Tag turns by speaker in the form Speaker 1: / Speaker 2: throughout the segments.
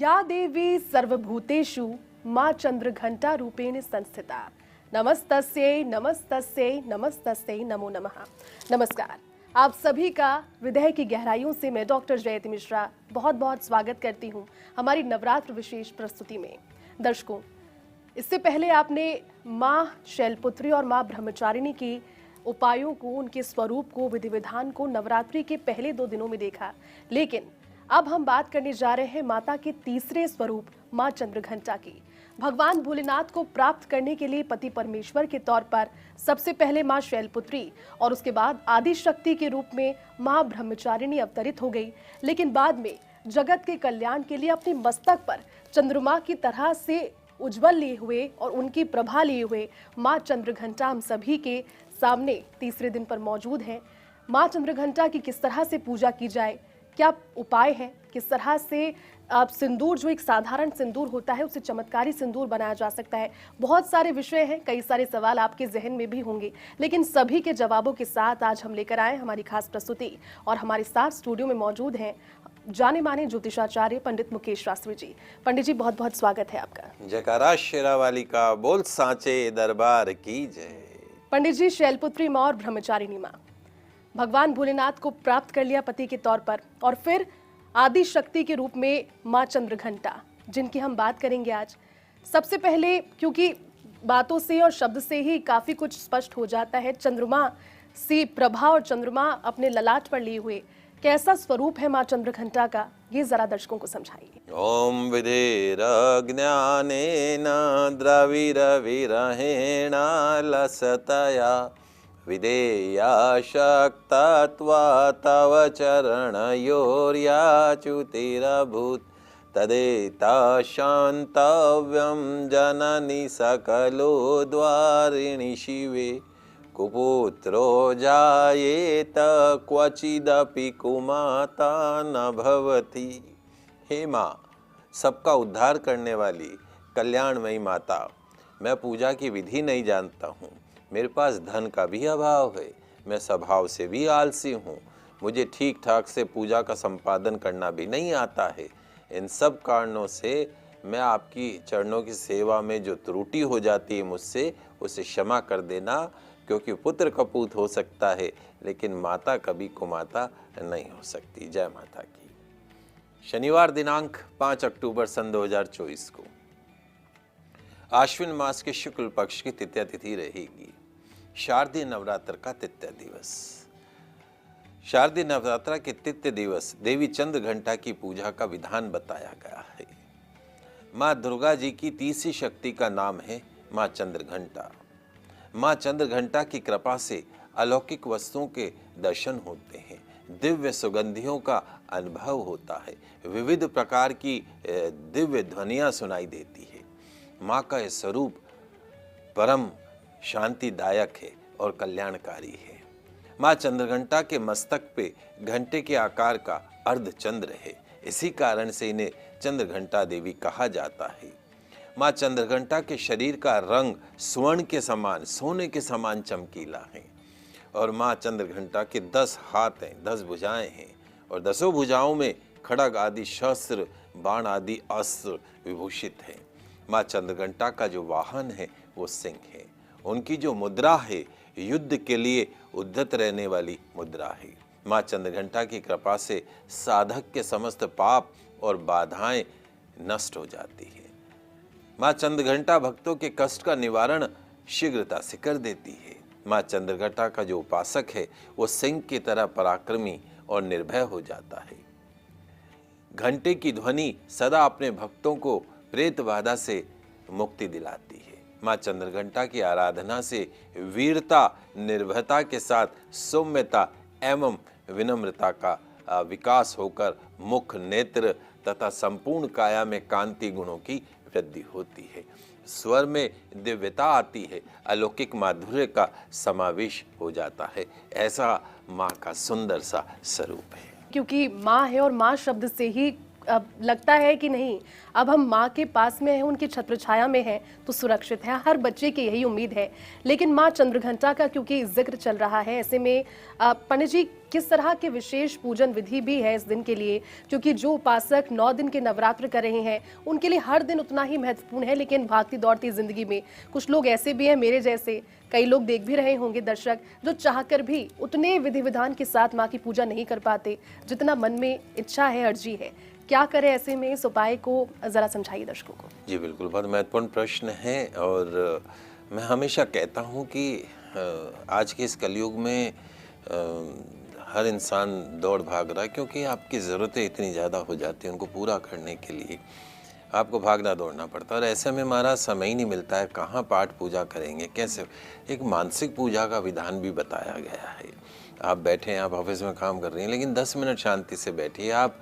Speaker 1: या देवी सर्वभूतेषु मां चंद्रघंटा रूपेण संस्थिता। नमस्तस्यै नमस्तस्यै नमस्तस्यै नमो नमः। नमस्कार, आप सभी का हृदय की गहराइयों से मैं डॉक्टर जयति मिश्रा बहुत बहुत स्वागत करती हूं हमारी नवरात्र विशेष प्रस्तुति में। दर्शकों, इससे पहले आपने मां शैलपुत्री और मां ब्रह्मचारिणी की उपायों को, उनके स्वरूप को, विधि विधान को नवरात्रि के पहले 2 दिनों में देखा, लेकिन अब हम बात करने जा रहे हैं माता के तीसरे स्वरूप मां चंद्रघंटा की। भगवान भोलेनाथ को प्राप्त करने के लिए पति परमेश्वर के तौर पर सबसे पहले मां शैलपुत्री और उसके बाद आदि शक्ति के रूप में मां ब्रह्मचारिणी अवतरित हो गई, लेकिन बाद में जगत के कल्याण के लिए अपने मस्तक पर चंद्रमा की तरह से उज्जवल लिए हुए और उनकी प्रभा लिए हुए मां चंद्रघंटा हम सभी के सामने तीसरे दिन पर मौजूद हैं। मां चंद्रघंटा की किस तरह से पूजा की जाए, क्या उपाय है, किस तरह से आप सिंदूर, जो एक साधारण सिंदूर होता है, उसे चमत्कारी सिंदूर बनाया जा सकता है। बहुत सारे विषय हैं, कई सारे सवाल आपके जहन में भी होंगे, लेकिन सभी के जवाबों के साथ आज हम लेकर आए हमारी खास प्रस्तुति। और हमारे साथ स्टूडियो में मौजूद हैं जाने माने ज्योतिषाचार्य पंडित मुकेश शास्त्री जी। पंडित जी, बहुत बहुत स्वागत है आपका।
Speaker 2: जयकारा शेरावाली का, बोल सांचे दरबार की जय।
Speaker 1: पंडित जी, शैलपुत्री माँ और ब्रह्मचारिणी माँ, भगवान भोलेनाथ को प्राप्त कर लिया पति के तौर पर, और फिर आदि शक्ति के रूप में मां चंद्रघंटा, जिनकी हम बात करेंगे आज। सबसे पहले, क्योंकि बातों से और शब्द से ही काफी कुछ स्पष्ट हो जाता है, चंद्रमा से प्रभा और चंद्रमा अपने ललाट पर लिए हुए कैसा स्वरूप है मां चंद्रघंटा का, ये जरा दर्शकों को समझाइए।
Speaker 2: ओम विधिरज्ञानेन द्रविरविरहेण लसतया विधेया शक्तत्वा तव चरणयोर्याच्युतिरभूत् तदेता शान्तव्यं जननि सकलो द्वारिणि शिवे कुपुत्रो जायेत क्वचिदपि कुमाता न भवति। हे माँ, सबका उद्धार करने वाली कल्याणमयी माता, मैं पूजा की विधि नहीं जानता हूँ, मेरे पास धन का भी अभाव है, मैं स्वभाव से भी आलसी हूँ, मुझे ठीक ठाक से पूजा का संपादन करना भी नहीं आता है। इन सब कारणों से मैं आपकी चरणों की सेवा में जो त्रुटि हो जाती है मुझसे, उसे क्षमा कर देना, क्योंकि पुत्र कपूत हो सकता है लेकिन माता कभी कुमाता नहीं हो सकती। जय माता की। शनिवार दिनांक 5 अक्टूबर सन 2024 को आश्विन मास के शुक्ल पक्ष की तृतीया तिथि रहेगी। शारदीय नवरात्र का तृतीय दिवस। शारदीय नवरात्र के तृतीय दिवस देवी चंद्रघंटा की पूजा का विधान बताया गया है। मां दुर्गा जी की तीसरी शक्ति का नाम है मां चंद्रघंटा। मां चंद्रघंटा की कृपा से अलौकिक वस्तुओं के दर्शन होते हैं, दिव्य सुगंधियों का अनुभव होता है, विविध प्रकार की दिव्य ध्वनियां सुनाई देती है। मां का यह स्वरूप परम शांतिदायक है और कल्याणकारी है। मां चंद्रघंटा के मस्तक पे घंटे के आकार का अर्धचंद्र है, इसी कारण से इन्हें चंद्रघंटा देवी कहा जाता है। मां चंद्रघंटा के शरीर का रंग स्वर्ण के समान, सोने के समान चमकीला है और मां चंद्रघंटा के 10 हाथ हैं, 10 भुजाएं हैं और 10 भुजाओं में खड्ग आदि शस्त्र, बाण आदि अस्त्र विभूषित हैं। मां चंद्रघंटा का जो वाहन है वो सिंह है। उनकी जो मुद्रा है युद्ध के लिए उद्यत रहने वाली मुद्रा है। मां चंद्रघंटा की कृपा से साधक के समस्त पाप और बाधाएं नष्ट हो जाती है। मां चंद्रघंटा भक्तों के कष्ट का निवारण शीघ्रता से कर देती है। मां चंद्रघंटा का जो उपासक है वो सिंह की तरह पराक्रमी और निर्भय हो जाता है। घंटे की ध्वनि सदा अपने भक्तों को प्रेत बाधा से मुक्ति दिलाती है। मां चंद्रघंटा की आराधना से वीरता, निर्भयता के साथ सौम्यता एवं विनम्रता का विकास होकर मुख, नेत्र तथा संपूर्ण काया में कांति गुणों की वृद्धि होती है। स्वर में दिव्यता आती है, अलौकिक माधुर्य का समावेश हो जाता है। ऐसा माँ का सुंदर सा स्वरूप है।
Speaker 1: क्योंकि माँ है और माँ शब्द से ही अब लगता है कि नहीं, अब हम माँ के पास में हैं, उनकी छत्र छाया में हैं तो सुरक्षित है। हर बच्चे की यही उम्मीद है। लेकिन माँ चंद्रघंटा का क्योंकि जिक्र चल रहा है, ऐसे में पंडित जी किस तरह के विशेष पूजन विधि भी है इस दिन के लिए? क्योंकि जो उपासक 9 दिन के नवरात्र कर रहे हैं उनके लिए हर दिन उतना ही महत्वपूर्ण है। लेकिन भागती दौड़ती जिंदगी में कुछ लोग ऐसे भी हैं, मेरे जैसे कई लोग देख भी रहे होंगे दर्शक, जो चाहकर भी उतने विधि विधान के साथ माँ की पूजा नहीं कर पाते जितना मन में इच्छा है, अर्जी है। क्या करें ऐसे में? इस उपाय को जरा समझाइए दर्शकों को।
Speaker 2: जी बिल्कुल, बहुत महत्वपूर्ण प्रश्न है। और मैं हमेशा कहता हूँ कि आज के इस कलयुग में हर इंसान दौड़ भाग रहा है, क्योंकि आपकी ज़रूरतें इतनी ज़्यादा हो जाती हैं, उनको पूरा करने के लिए आपको भागना दौड़ना पड़ता है। और ऐसे में हमारा समय ही नहीं मिलता है, कहाँ पाठ पूजा करेंगे, कैसे। एक मानसिक पूजा का विधान भी बताया गया है। आप बैठे हैं, आप ऑफिस में काम कर रही हैं, लेकिन 10 मिनट शांति से बैठिए। आप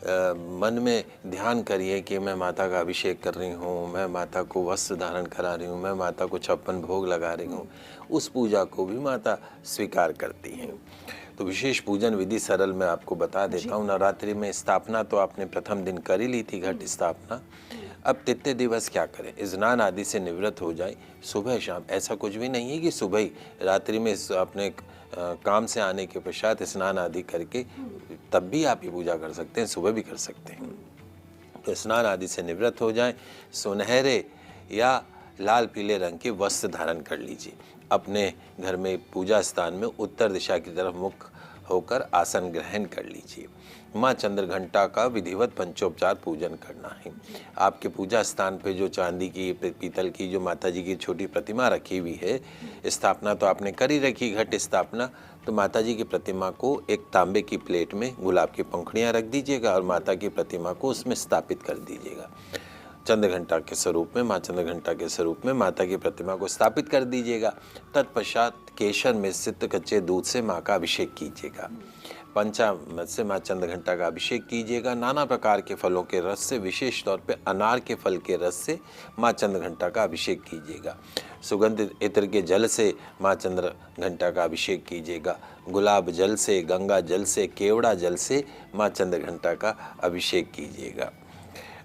Speaker 2: मन में ध्यान करिए कि मैं माता का अभिषेक कर रही हूँ, मैं माता को वस्त्र धारण करा रही हूँ, मैं माता को 56 भोग लगा रही हूँ। उस पूजा को भी माता स्वीकार करती हैं। तो विशेष पूजन विधि सरल मैं आपको बता देता हूँ। नवरात्रि में स्थापना तो आपने प्रथम दिन कर ही ली थी, घट स्थापना। अब तृतीय दिवस क्या करें? स्नान आदि से निवृत्त हो जाए सुबह शाम। ऐसा कुछ भी नहीं है कि सुबह ही, रात्रि में अपने काम से आने के पश्चात स्नान आदि करके तब भी आप ये पूजा कर सकते हैं, सुबह भी कर सकते हैं। तो स्नान आदि से निवृत्त हो जाएं, सुनहरे या लाल पीले रंग के वस्त्र धारण कर लीजिए। अपने घर में पूजा स्थान में उत्तर दिशा की तरफ मुख होकर आसन ग्रहण कर लीजिए। माँ चंद्रघंटा का विधिवत पंचोपचार पूजन करना है। आपके पूजा स्थान पे जो चांदी की, पीतल की जो माता जी की छोटी प्रतिमा रखी हुई है, स्थापना तो आपने कर ही रखी, घट स्थापना, तो माता जी की प्रतिमा को एक तांबे की प्लेट में गुलाब की पंखुड़ियाँ रख दीजिएगा और माता की प्रतिमा को उसमें स्थापित कर दीजिएगा। चंद्रघंटा के स्वरूप में, माँ चंद्रघंटा के स्वरूप में माता की प्रतिमा को स्थापित कर दीजिएगा। तत्पश्चात केशर मिश्रित कच्चे दूध से माँ का अभिषेक कीजिएगा। पंचामृत से माँ चंद्रघंटा का अभिषेक कीजिएगा। नाना प्रकार के फलों के रस से, विशेष तौर पे अनार के फल के रस से माँ चंद्रघंटा का अभिषेक कीजिएगा। सुगंधित इत्र के जल से माँ चंद्रघंटा का अभिषेक कीजिएगा। गुलाब जल से, गंगा जल से, केवड़ा जल से माँ चंद्रघंटा का अभिषेक कीजिएगा।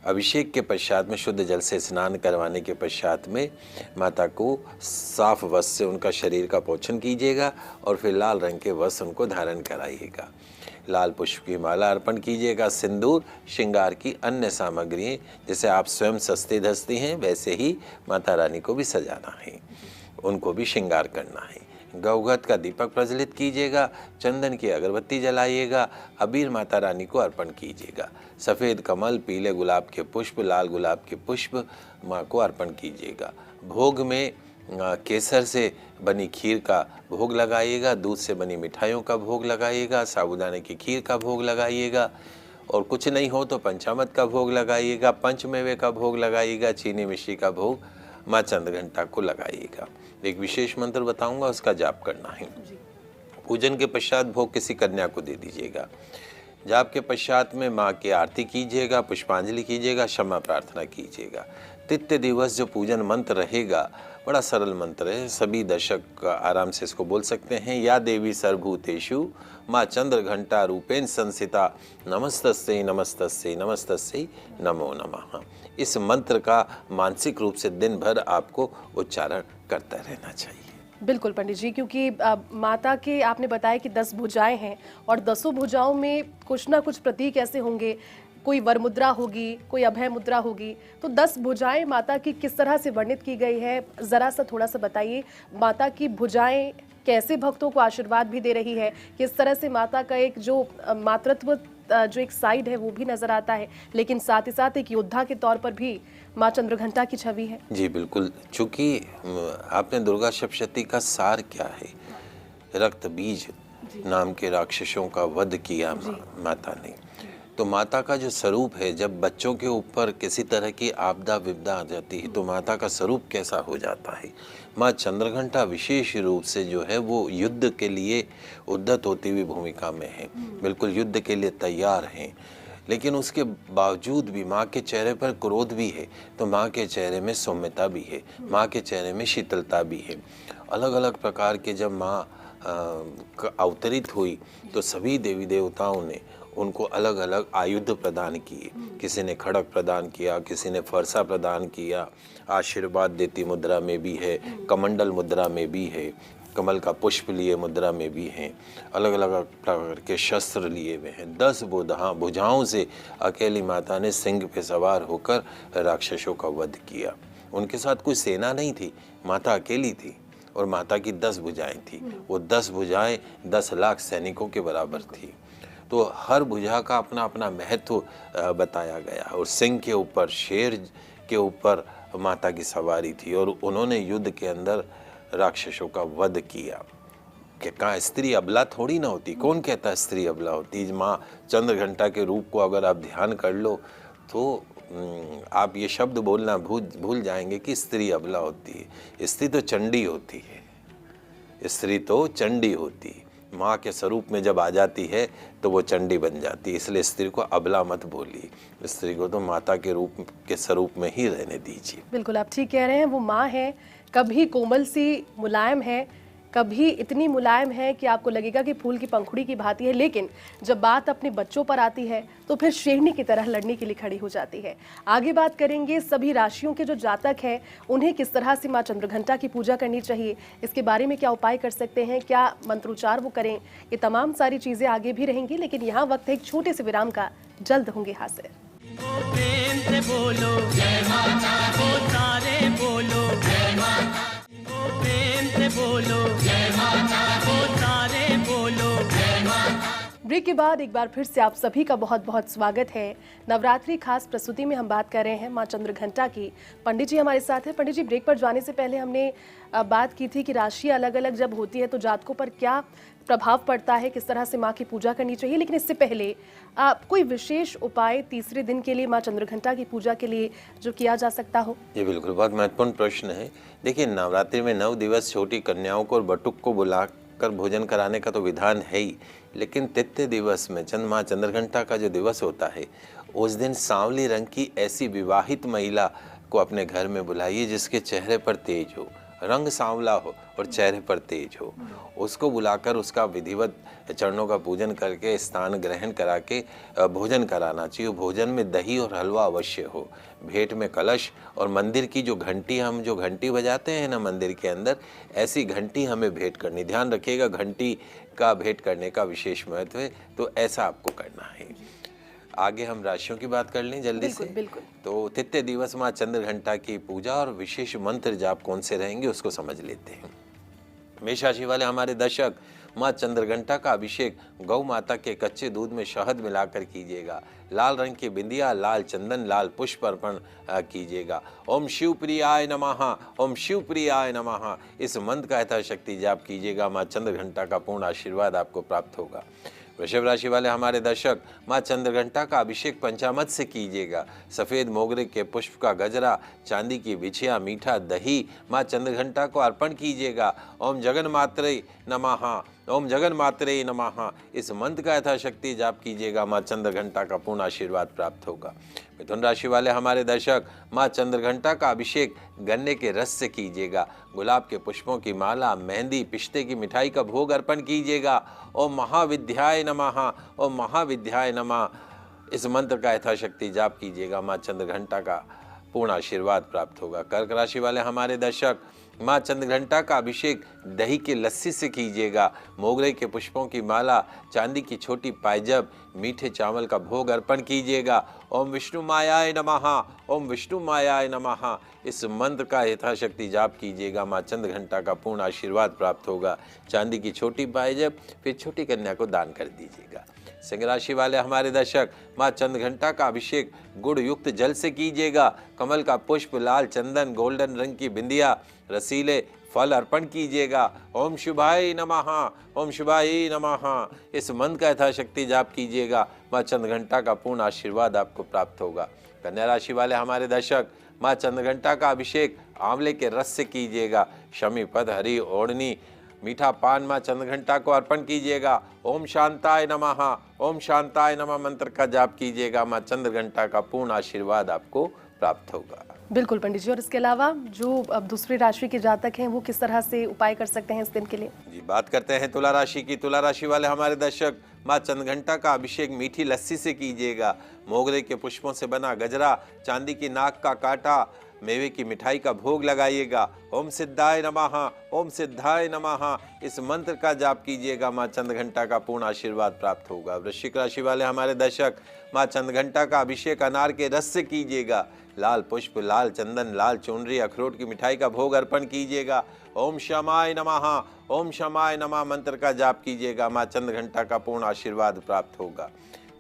Speaker 2: अभिषेक के पश्चात में शुद्ध जल से स्नान करवाने के पश्चात में माता को साफ वस्त्र से उनका शरीर का पोषण कीजिएगा और फिर लाल रंग के वस्त्र उनको धारण कराइएगा। लाल पुष्प की माला अर्पण कीजिएगा। सिंदूर, श्रृंगार की अन्य सामग्री जैसे आप स्वयं सस्ती धजती हैं वैसे ही माता रानी को भी सजाना है, उनको भी श्रृंगार करना है। गौघट का दीपक प्रज्वलित कीजिएगा। चंदन की अगरबत्ती जलाइएगा। अबीर माता रानी को अर्पण कीजिएगा। सफ़ेद कमल, पीले गुलाब के पुष्प, लाल गुलाब के पुष्प माँ को अर्पण कीजिएगा। भोग में केसर से बनी खीर का भोग लगाइएगा। दूध से बनी मिठाइयों का भोग लगाइएगा। साबूदाने की खीर का भोग लगाइएगा। और कुछ नहीं हो तो पंचामृत का भोग लगाइएगा। पंचमेवे का भोग लगाइएगा। चीनी मिश्री का भोग माँ चंद्रघंटा को लगाइएगा। एक विशेष मंत्र बताऊंगा, उसका जाप करना है। पूजन के पश्चात भोग किसी कन्या को दे दीजिएगा। जाप के पश्चात में माँ की आरती कीजिएगा, पुष्पांजलि कीजिएगा, क्षमा प्रार्थना कीजिएगा। तृतीय दिवस जो पूजन मंत्र रहेगा बड़ा सरल मंत्र है, सभी दर्शक आराम से इसको बोल सकते हैं। या देवी सर्वभूतेषु माँ चंद्रघंटा रूपेण संस्थिता नमस्तस्यै नमस्तस्यै नमस्तस्यै नमो नमः। इस मंत्र का मानसिक रूप से दिन भर आपको उच्चारण करता रहना चाहिए।
Speaker 1: बिल्कुल पंडित जी, क्योंकि माता के आपने बताया कि 10 भुजाएं हैं और 10 भुजाओं में कुछ ना कुछ प्रतीक ऐसे होंगे, कोई वर मुद्रा होगी, कोई अभय मुद्रा होगी। तो 10 भुजाएं माता की किस तरह से वर्णित की गई है, जरा सा थोड़ा सा बताइए। माता की भुजाएं कैसे भक्तों को आशीर्वाद भी दे रही है, किस तरह से माता का एक जो मातृत्व जो एक साइड है वो भी नजर आता है, लेकिन साथ ही साथ एक योद्धा के तौर पर भी माँ चंद्रघंटा की छवि है।
Speaker 2: जी बिल्कुल, चूंकि आपने दुर्गा सप्तशती का सार क्या है, रक्त बीज नाम के राक्षसों का वध किया माता ने। तो माता का जो स्वरूप है, जब बच्चों के ऊपर किसी तरह की आपदा विपदा आ जाती है तो माता का स्वरूप कैसा हो जाता है। माँ चंद्रघंटा विशेष रूप से जो है वो युद्ध के लिए उद्यत होती हुई भूमिका में है, बिल्कुल युद्ध के लिए तैयार हैं। लेकिन उसके बावजूद भी माँ के चेहरे पर क्रोध भी है, तो माँ के चेहरे में सौम्यता भी है, माँ के चेहरे में शीतलता भी है। अलग अलग प्रकार के जब माँ अवतरित हुई तो सभी देवी देवताओं ने उनको अलग अलग आयुध प्रदान किए। किसी ने खड़ग प्रदान किया, किसी ने फरसा प्रदान किया, आशीर्वाद देती मुद्रा में भी है, कमंडल मुद्रा में भी है, कमल का पुष्प लिए मुद्रा में भी हैं, अलग अलग प्रकार के शस्त्र लिए हुए हैं। 10 भुजाओं से अकेली माता ने सिंह पे सवार होकर राक्षसों का वध किया। उनके साथ कोई सेना नहीं थी, माता अकेली थी और माता की 10 भुजाएं थी। वो 10 भुजाएं 10 लाख सैनिकों के बराबर थी। तो हर भुजा का अपना अपना महत्व बताया गया। और सिंह के ऊपर, शेर के ऊपर माता की सवारी थी और उन्होंने युद्ध के अंदर राक्षसों का वध किया। कि कहाँ स्त्री अबला थोड़ी ना होती, कौन कहता है स्त्री अबला होती। माँ चंद्रघंटा के रूप को अगर आप ध्यान कर लो तो आप ये शब्द बोलना भूल जाएंगे कि स्त्री अबला होती है। स्त्री तो चंडी होती है, स्त्री तो चंडी होती है। माँ के स्वरूप में जब आ जाती है तो वो चंडी बन जाती है। इसलिए स्त्री को अबला मत बोलिए, स्त्री को तो माता के रूप के स्वरूप में ही रहने दीजिए।
Speaker 1: बिल्कुल आप ठीक कह रहे हैं। वो माँ है, कभी कोमल सी मुलायम है, कभी इतनी मुलायम है कि आपको लगेगा कि फूल की पंखुड़ी की भांति है, लेकिन जब बात अपने बच्चों पर आती है तो फिर शेरनी की तरह लड़ने के लिए खड़ी हो जाती है। आगे बात करेंगे सभी राशियों के जो जातक हैं उन्हें किस तरह से माँ चंद्रघंटा की पूजा करनी चाहिए, इसके बारे में क्या उपाय कर सकते हैं, क्या मंत्रोच्चार वो करें, ये तमाम सारी चीजें आगे भी रहेंगी। लेकिन यहाँ वक्त है एक छोटे से विराम का, जल्द होंगे हाजिर।
Speaker 3: प्रेम से बोलो जय माता, वो सारे बोलो जय माता, प्रेम से बोलो जय माता, वो सारे बोलो जय माता।
Speaker 1: ब्रेक के बाद एक बार फिर से आप सभी का बहुत बहुत स्वागत है। नवरात्रि खास प्रस्तुति में हम बात कर रहे हैं माँ चंद्रघंटा की। पंडित जी हमारे साथ हैं। पंडित जी, ब्रेक पर जाने से पहले हमने बात की थी कि राशि अलग अलग जब होती है तो जातकों पर क्या प्रभाव पड़ता है, किस तरह से माँ की पूजा करनी चाहिए। लेकिन इससे पहले कोई विशेष उपाय तीसरे दिन के लिए माँ चंद्रघंटा की पूजा के लिए जो किया जा सकता हो?
Speaker 2: ये बिल्कुल बहुत महत्वपूर्ण प्रश्न है। देखिए, नवरात्रि में 9 दिवस छोटी कन्याओं को और बटुक को बुलाकर भोजन कराने का तो विधान है ही, लेकिन तृतीय दिवस में माँ चंद्रघंटा का जो दिवस होता है उस दिन सांवली रंग की ऐसी विवाहित महिला को अपने घर में बुलाइए जिसके चेहरे पर तेज हो, रंग सांवला हो और चेहरे पर तेज हो। उसको बुलाकर उसका विधिवत चरणों का पूजन करके स्थान ग्रहण करा के भोजन कराना चाहिए। भोजन में दही और हलवा अवश्य हो, भेंट में कलश और मंदिर की जो घंटी, हम जो घंटी बजाते हैं ना मंदिर के अंदर, ऐसी घंटी हमें भेंट करनी। ध्यान रखिएगा, घंटी का भेंट करने का विशेष महत्व है, तो ऐसा आपको करना है। आगे हम राशियों की बात कर लें जल्दी से।
Speaker 1: बिल्कुल।
Speaker 2: तो तृतीय दिवस माँ चंद्रघंटा की पूजा और विशेष मंत्र जाप कौन से रहेंगे उसको समझ लेते हैं। मेष राशि वाले हमारे दर्शक, माँ चंद्रघंटा का अभिषेक गौ माता के कच्चे दूध में शहद मिलाकर कीजिएगा। लाल रंग की बिंदिया, लाल चंदन, लाल पुष्प अर्पण कीजिएगा। ओम शिव प्रियाय नमः, ओम शिव प्रियाय नमः, इस मंत्र का यथाशक्ति जाप कीजिएगा। माँ चंद्रघंटा का पूर्ण आशीर्वाद आपको प्राप्त होगा। वृषभ राशि वाले हमारे दर्शक, माँ चंद्रघंटा का अभिषेक पंचामृत से कीजिएगा। सफ़ेद मोगरे के पुष्प का गजरा, चांदी की बिछिया, मीठा दही माँ चंद्रघंटा को अर्पण कीजिएगा। ओम जगन्मात्रे नमः, ओम जगन्मात्रे नमः, इस मंत्र का यथाशक्ति जाप कीजिएगा। माँ चंद्रघंटा का पूर्ण आशीर्वाद प्राप्त होगा। मिथुन राशि वाले हमारे दर्शक, माँ चंद्रघंटा का अभिषेक गन्ने के रस से कीजिएगा। गुलाब के पुष्पों की माला, मेहंदी, पिस्ते की मिठाई का भोग अर्पण कीजिएगा। ओम महाविद्याय नमः, ओम महाविद्याय नमः, इस मंत्र का यथाशक्ति जाप कीजिएगा। माँ चंद्रघंटा का पूर्ण आशीर्वाद प्राप्त होगा। कर्क राशि वाले हमारे दर्शक, माँ चंद्रघंटा का अभिषेक दही के लस्सी से कीजिएगा। मोगरे के पुष्पों की माला, चांदी की छोटी पायजब, मीठे चावल का भोग अर्पण कीजिएगा। ओम विष्णु मायाय नमः, ओम विष्णु मायाय नमः, इस मंत्र का यथाशक्ति जाप कीजिएगा। माँ चंद्रघंटा का पूर्ण आशीर्वाद प्राप्त होगा। चांदी की छोटी पायजब फिर छोटी कन्या को दान कर दीजिएगा। सिंह राशि वाले हमारे दर्शक, माँ चंद्रघंटा का अभिषेक गुड़ युक्त जल से कीजिएगा। कमल का पुष्प, लाल चंदन, गोल्डन रंग की बिंदिया, रसीले फल अर्पण कीजिएगा। ओम शुभाय नमः, ओम शुभाय नमः, इस मंत्र का यथाशक्ति जाप कीजिएगा। माँ चंद्रघंटा का पूर्ण आशीर्वाद आपको प्राप्त होगा। कन्या राशि वाले हमारे दर्शक, माँ चंद्रघंटा का अभिषेक आंवले के रस से कीजिएगा। शमी पद, हरी ओढ़नी, मीठा पान माँ चंद्रघंटा को अर्पण कीजिएगा। ओम शांताय नमः, ओम शांताय नमः मंत्र का जाप कीजिएगा। माँ चंद्रघंटा का पूर्ण आशीर्वाद आपको प्राप्त होगा।
Speaker 1: बिल्कुल पंडित जी, और इसके अलावा जो अब दूसरी राशि के जातक हैं वो किस तरह से उपाय कर सकते हैं इस दिन के लिए?
Speaker 2: जी, बात करते हैं तुला राशि की। तुला राशि वाले हमारे दर्शक, माँ चंद्रघंटा का अभिषेक मीठी लस्सी से कीजिएगा। मोगरे के पुष्पों से बना गजरा, चांदी की नाक का कांटा, मेवे की मिठाई का भोग लगाइएगा। ओम सिद्धाय नमः, ओम सिद्धाय नमः इस मंत्र का जाप कीजिएगा। माँ चंद्रघंटा का पूर्ण आशीर्वाद प्राप्त होगा। वृश्चिक राशि वाले हमारे दर्शक, माँ चंद्रघंटा का अभिषेक अनार के रस से कीजिएगा। लाल पुष्प, लाल चंदन, लाल चुनरी, अखरोट की मिठाई का भोग अर्पण कीजिएगा। ओम शमाय नमः, ओम शमाय नमः मंत्र का जाप कीजिएगा। माँ चंद्रघंटा का पूर्ण आशीर्वाद प्राप्त होगा।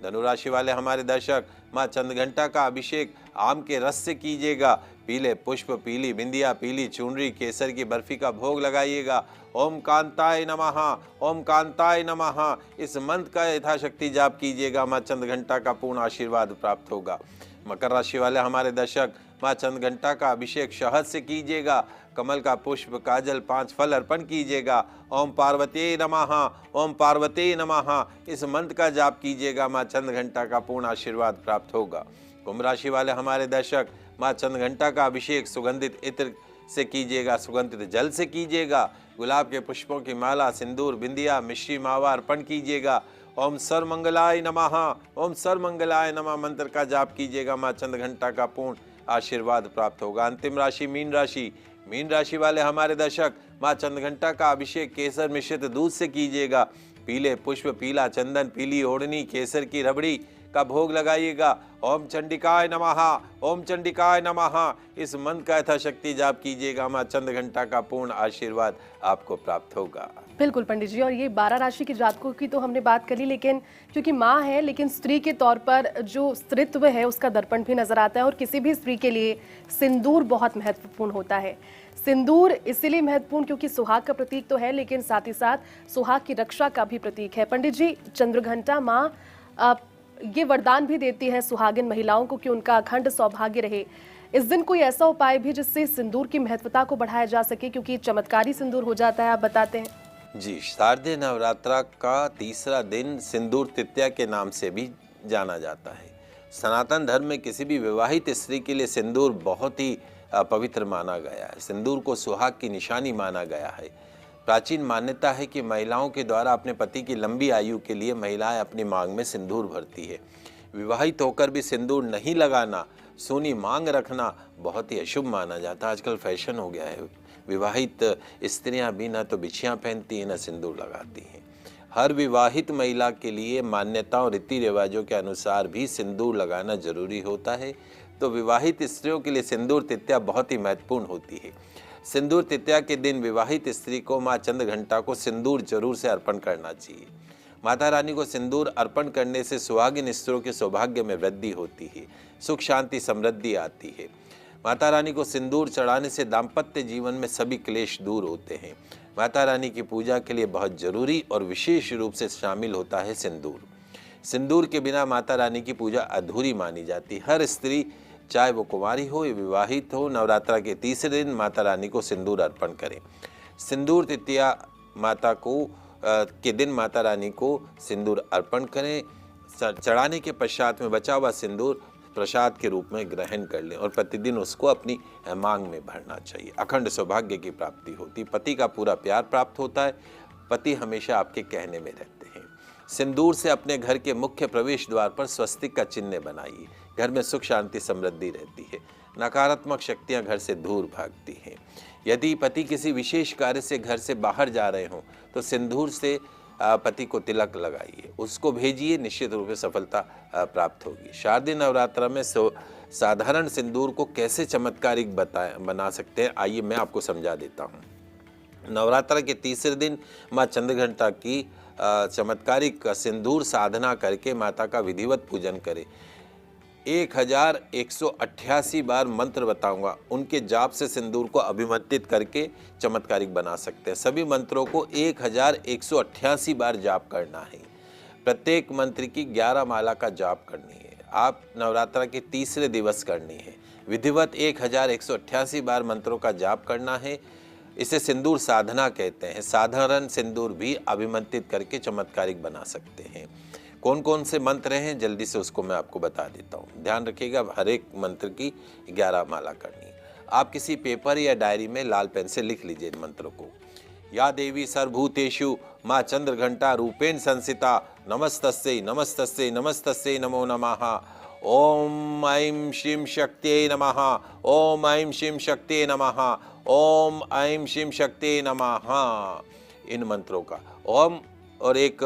Speaker 2: धनुराशि वाले हमारे दर्शक, माँ चंद्रघंटा का अभिषेक आम के रस से कीजिएगा। पीले पुष्प, पीली बिंदिया, पीली चुनरी, केसर की बर्फी का भोग लगाइएगा। ओम कांताय नमः, ओम कांताय नमः इस मंत्र का यथाशक्ति जाप कीजिएगा। माँ चंद्रघंटा का पूर्ण आशीर्वाद प्राप्त होगा। मकर राशि वाले हमारे दर्शक, माँ चंद्रघंटा का अभिषेक शहद से कीजिएगा। कमल का पुष्प, काजल, 5 फल अर्पण कीजिएगा। ओम पार्वती नमः, ओम पार्वती नमः इस मंत्र का जाप कीजिएगा। माँ चंद्रघंटा का पूर्ण आशीर्वाद प्राप्त होगा। कुंभ राशि वाले हमारे दर्शक, माँ चंद्रघंटा का अभिषेक सुगंधित इत्र से कीजिएगा, सुगंधित जल से कीजिएगा। गुलाब के पुष्पों की माला, सिंदूर, बिंदिया, मिश्री, मावा अर्पण कीजिएगा। ओम सर्वमंगलाय नमः, ओम सर्वमंगलाय नमः मंत्र का जाप कीजिएगा। माँ चंद्रघंटा का पूर्ण आशीर्वाद प्राप्त होगा। अंतिम राशि मीन राशि। मीन राशि वाले हमारे दर्शक, माँ चंद्रघंटा का अभिषेक केसर मिश्रित दूध से कीजिएगा। पीले पुष्प, पीला चंदन, पीली ओढ़नी, केसर की रबड़ी का भोग लगाइएगा। ओम चंडिकाय नमः, ओम चंडिकाय नमः इस मंत्र का यथाशक्ति जाप कीजिएगा। माँ चंद्रघंटा का पूर्ण आशीर्वाद आपको प्राप्त होगा।
Speaker 1: बिल्कुल पंडित जी, और ये 12 राशि के जातकों की तो हमने बात कर ली, लेकिन क्योंकि माँ है, लेकिन स्त्री के तौर पर जो स्त्रीत्व है उसका दर्पण भी नजर आता है, और किसी भी स्त्री के लिए सिंदूर बहुत महत्वपूर्ण होता है। सिंदूर इसीलिए महत्वपूर्ण क्योंकि सुहाग का प्रतीक तो है, लेकिन साथ ही साथ सुहाग की रक्षा का भी प्रतीक है। पंडित जी, चंद्रघंटा माँ ये वरदान भी देती है सुहागिन महिलाओं को कि उनका अखंड सौभाग्य रहे। इस दिन कोई ऐसा उपाय भी जिससे सिंदूर की महत्वता को बढ़ाया जा सके, क्योंकि चमत्कारी सिंदूर हो जाता है, आप बताते हैं।
Speaker 2: जी, शारदीय नवरात्रा का तीसरा दिन सिंदूर तृतीया के नाम से भी जाना जाता है। सनातन धर्म में किसी भी विवाहित स्त्री के लिए सिंदूर बहुत ही पवित्र माना गया है। सिंदूर को सुहाग की निशानी माना गया है। प्राचीन मान्यता है कि महिलाओं के द्वारा अपने पति की लंबी आयु के लिए महिलाएं अपनी मांग में सिंदूर भरती है। विवाहित होकर भी सिंदूर नहीं लगाना, सूनी मांग रखना बहुत ही अशुभ माना जाता है। आजकल फैशन हो गया है, विवाहित स्त्रियां भी न तो बिछियाँ पहनती हैं न सिंदूर लगाती हैं। हर विवाहित महिला के लिए मान्यताओं रीति रिवाजों के अनुसार भी सिंदूर लगाना जरूरी होता है। तो विवाहित स्त्रियों के लिए सिंदूर तृतीया बहुत ही महत्वपूर्ण होती है। सिंदूर तृतीया के दिन विवाहित स्त्री को माँ चंद्रघंटा को सिंदूर जरूर से अर्पण करना चाहिए। माता रानी को सिंदूर अर्पण करने से सुहागिन स्त्रियों के सौभाग्य में वृद्धि होती है, सुख शांति समृद्धि आती है। माता रानी को सिंदूर चढ़ाने से दाम्पत्य जीवन में सभी क्लेश दूर होते हैं। माता रानी की पूजा के लिए बहुत जरूरी और विशेष रूप से शामिल होता है सिंदूर। सिंदूर के बिना माता रानी की पूजा अधूरी मानी जाती। हर स्त्री, चाहे वो कुंवारी हो या विवाहित हो, नवरात्रा के तीसरे दिन माता रानी को सिंदूर अर्पण करें। सिंदूर तृतीया माता को के दिन माता रानी को सिंदूर अर्पण करें। चढ़ाने के पश्चात में बचा हुआ सिंदूर प्रसाद के रूप में ग्रहण कर लें और प्रतिदिन उसको अपनी मांग में भरना चाहिए। अखंड सौभाग्य की प्राप्ति होती, पति का पूरा प्यार प्राप्त होता है, पति हमेशा आपके कहने में रहते हैं। सिंदूर से अपने घर के मुख्य प्रवेश द्वार पर स्वस्तिक का चिन्ह बनाइए। घर में सुख शांति समृद्धि रहती है, नकारात्मक शक्तियां घर से दूर भागती हैं। यदि पति किसी विशेष कार्य से घर से बाहर जा रहे हों तो सिंदूर से पति को तिलक लगाइए, उसको भेजिए, निश्चित रूप से सफलता प्राप्त होगी। शारदीय नवरात्रा में साधारण सिंदूर को कैसे चमत्कारिक बना सकते हैं, आइए मैं आपको समझा देता हूँ। नवरात्रा के तीसरे दिन माँ चंद्रघंटा की चमत्कारिक सिंदूर साधना करके माता का विधिवत पूजन करें। 1188 बार मंत्र बताऊंगा, उनके जाप से सिंदूर को अभिमंत्रित करके चमत्कारिक बना सकते हैं। सभी मंत्रों को 1188 बार जाप करना है। प्रत्येक मंत्र की 11 माला का जाप करनी है। आप नवरात्रा के तीसरे दिवस करनी है। विधिवत 1188 बार मंत्रों का जाप करना है। इसे सिंदूर साधना कहते हैं। साधारण सिंदूर भी अभिमंत्रित करके चमत्कारिक बना सकते हैं। कौन कौन से मंत्र हैं जल्दी से उसको मैं आपको बता देता हूँ। ध्यान रखिएगा, हर एक मंत्र की 11 माला करनी है। आप किसी पेपर या डायरी में लाल पेन से लिख लीजिए इन मंत्रों को। या देवी सर्वभूतेषु माँ चंद्रघंटा रूपेण संस्थिता नमस्तस्यै नमस्तस्यै नमस्तस्यै नमो नमः। ओम ऐं श्रीं शक्त्यै नमः। ओम ऐं श्रीं शक्त्यै नमः। ओम ऐं श्रीं शक्त्यै नमः। इन मंत्रों का ओम और एक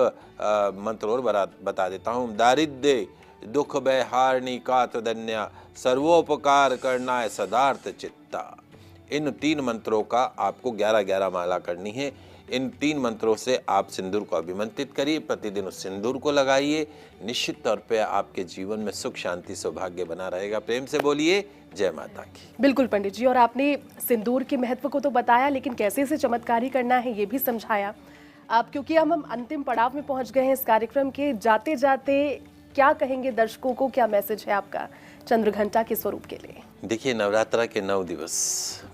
Speaker 2: मंत्र और बता देता हूँ। दारिद्र्य दुख बैहारणी कातदन्या सर्वोपकार करना है सदार्थ चित्ता। इन 3 मंत्रों का आपको 11-11 माला करनी है। इन 3 मंत्रों से आप सिंदूर को अभिमंत्रित करिए, प्रतिदिन उस सिंदूर को लगाइए। निश्चित तौर पे आपके जीवन में सुख शांति सौभाग्य बना रहेगा। प्रेम से बोलिए जय माता की।
Speaker 1: बिल्कुल पंडित जी, और आपने सिंदूर के महत्व को तो बताया, लेकिन कैसे इसे चमत्कारी करना है ये भी समझाया आप। क्योंकि हम अंतिम पड़ाव में पहुंच गए हैं इस कार्यक्रम के। जाते जाते क्या कहेंगे दर्शकों को, क्या मैसेज है आपका चंद्रघंटा के स्वरूप के लिए?
Speaker 2: देखिए, नवरात्रा के 9 दिवस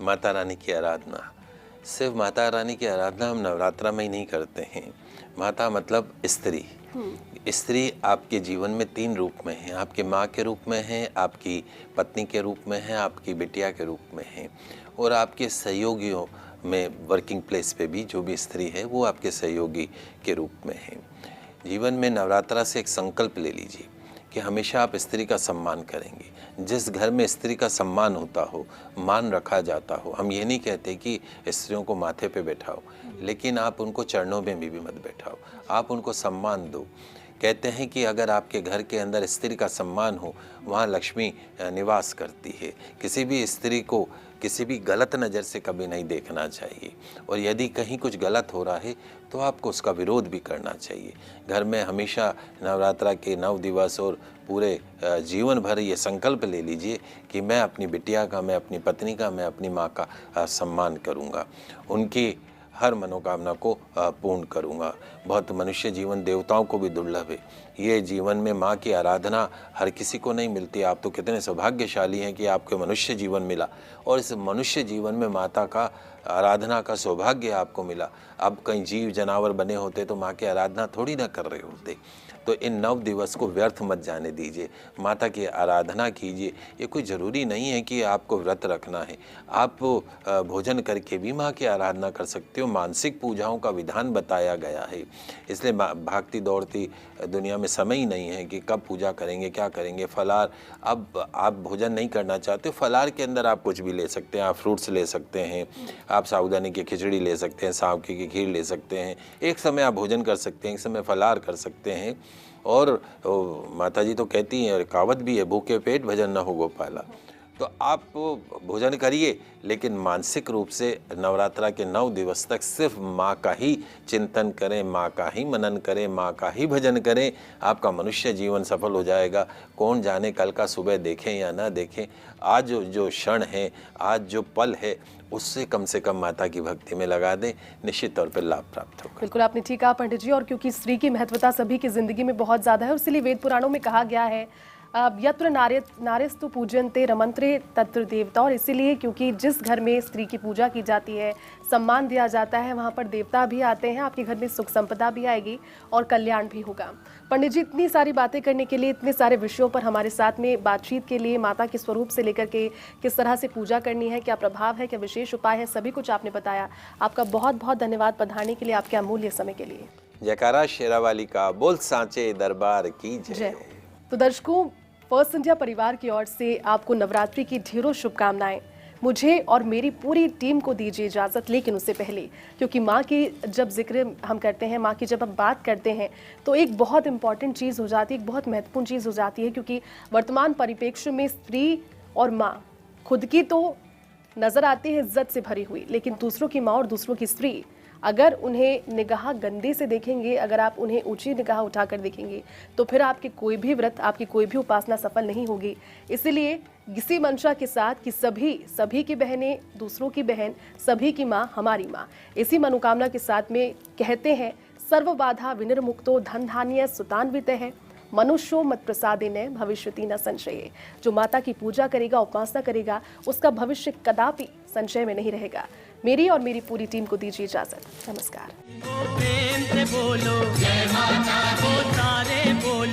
Speaker 2: माता रानी की आराधना, सिर्फ माता रानी की आराधना हम नवरात्रा में ही नहीं करते हैं। माता मतलब स्त्री। स्त्री आपके जीवन में 3 रूप में है। आपके माँ के रूप में है, आपकी पत्नी के रूप में है, आपकी बिटिया के रूप में है, और आपके सहयोगियों में वर्किंग प्लेस पे भी जो भी स्त्री है वो आपके सहयोगी के रूप में है। जीवन में नवरात्रा से एक संकल्प ले लीजिए कि हमेशा आप स्त्री का सम्मान करेंगे। जिस घर में स्त्री का सम्मान होता हो, मान रखा जाता हो, हम ये नहीं कहते कि स्त्रियों को माथे पे बैठाओ, लेकिन आप उनको चरणों में भी मत बैठाओ, आप उनको सम्मान दो। कहते हैं कि अगर आपके घर के अंदर स्त्री का सम्मान हो, वहाँ लक्ष्मी निवास करती है। किसी भी स्त्री को किसी भी गलत नज़र से कभी नहीं देखना चाहिए, और यदि कहीं कुछ गलत हो रहा है तो आपको उसका विरोध भी करना चाहिए। घर में हमेशा नवरात्रा के 9 दिवस और पूरे जीवन भर ये संकल्प ले लीजिए कि मैं अपनी बिटिया का, मैं अपनी पत्नी का, मैं अपनी माँ का सम्मान करूँगा, उनकी हर मनोकामना को पूर्ण करूँगा। बहुत मनुष्य जीवन देवताओं को भी दुर्लभ है। ये जीवन में माँ की आराधना हर किसी को नहीं मिलती। आप तो कितने सौभाग्यशाली हैं कि आपको मनुष्य जीवन मिला, और इस मनुष्य जीवन में माता का आराधना का सौभाग्य आपको मिला। अब कहीं जीव जनावर बने होते तो माँ की आराधना थोड़ी ना कर रहे होते। तो इन 9 दिवस को व्यर्थ मत जाने दीजिए, माता की आराधना कीजिए। ये कोई ज़रूरी नहीं है कि आपको व्रत रखना है, आप भोजन करके भी माँ की आराधना कर सकते हो। मानसिक पूजाओं का विधान बताया गया है, इसलिए भागती दौड़ती दुनिया में समय ही नहीं है कि कब पूजा करेंगे, क्या करेंगे। फलार, अब आप भोजन नहीं करना चाहते, फलार के अंदर आप कुछ भी ले सकते हैं। आप फ्रूट्स ले सकते हैं, आप साबूदाने की खिचड़ी ले सकते हैं, सावके की खीर ले सकते हैं। एक समय आप भोजन कर सकते हैं, एक समय फलार कर सकते हैं। और माता जी तो कहती हैं, और कहावत भी है, भूखे पेट भजन न हो गोपाला। तो आप भोजन करिए, लेकिन मानसिक रूप से नवरात्रा के 9 दिवस तक सिर्फ माँ का ही चिंतन करें, माँ का ही मनन करें, माँ का ही भजन करें। आपका मनुष्य जीवन सफल हो जाएगा। कौन जाने कल का सुबह देखें या ना देखें, आज जो क्षण है, आज जो पल है, उससे कम से कम माता की भक्ति में लगा दें, निश्चित तौर पर लाभ प्राप्त होगा।
Speaker 1: बिल्कुल आपने ठीक कहा पंडित जी। और क्योंकि स्त्री की महत्वता सभी की जिंदगी में बहुत ज़्यादा है, इसलिए वेद पुराणों में कहा गया है यत्र नार्यस्तु पूजन्ते रमन्ते तत्र देवता। और इसीलिए क्योंकि जिस घर में स्त्री की पूजा की जाती है, सम्मान दिया जाता है, वहाँ पर देवता भी आते हैं, आपके घर में सुख संपदा भी आएगी और कल्याण भी होगा। पंडित जी, इतनी सारी बातें करने के लिए, इतने सारे विषयों पर हमारे साथ में बातचीत के लिए, माता के स्वरूप से लेकर के किस तरह से पूजा करनी है, क्या प्रभाव है, क्या विशेष उपाय है, सभी कुछ आपने बताया। आपका बहुत बहुत धन्यवाद पधारने के लिए, आपके अमूल्य समय के लिए।
Speaker 2: जयकारा शेरावाली का, बोल सांचे दरबार की जय।
Speaker 1: तो दर्शकों, फर्स्ट इंडिया परिवार की ओर से आपको नवरात्रि की ढेरों शुभकामनाएं। मुझे और मेरी पूरी टीम को दीजिए इजाज़त, लेकिन उससे पहले, क्योंकि माँ की जब जिक्र हम करते हैं, माँ की जब हम बात करते हैं, तो एक बहुत इंपॉर्टेंट चीज़ हो जाती है, एक बहुत महत्वपूर्ण चीज़ हो जाती है। क्योंकि वर्तमान परिप्रेक्ष्य में स्त्री और माँ खुद की तो नज़र आती है इज्जत से भरी हुई, लेकिन दूसरों की माँ और दूसरों की स्त्री, अगर उन्हें निगाह गंदे से देखेंगे, अगर आप उन्हें ऊंची निगाह उठाकर देखेंगे, तो फिर आपके कोई भी व्रत, आपकी कोई भी उपासना सफल नहीं होगी। इसलिए इसी मंशा के साथ कि सभी की बहनें दूसरों की बहन, सभी की माँ हमारी माँ, इसी मनोकामना के साथ में कहते हैं, सर्व बाधा विनिर्मुक्तो धन धान्य सुतान्वित है, मनुष्यो मत प्रसादिने भविष्यति न संशये। जो माता की पूजा करेगा, उपासना करेगा, उसका भविष्य कदापि संशय में नहीं रहेगा। मेरी और मेरी पूरी टीम को दीजिए इजाजत। नमस्कार।
Speaker 3: प्रेम से बोलो जय माता, वो सारे बोलो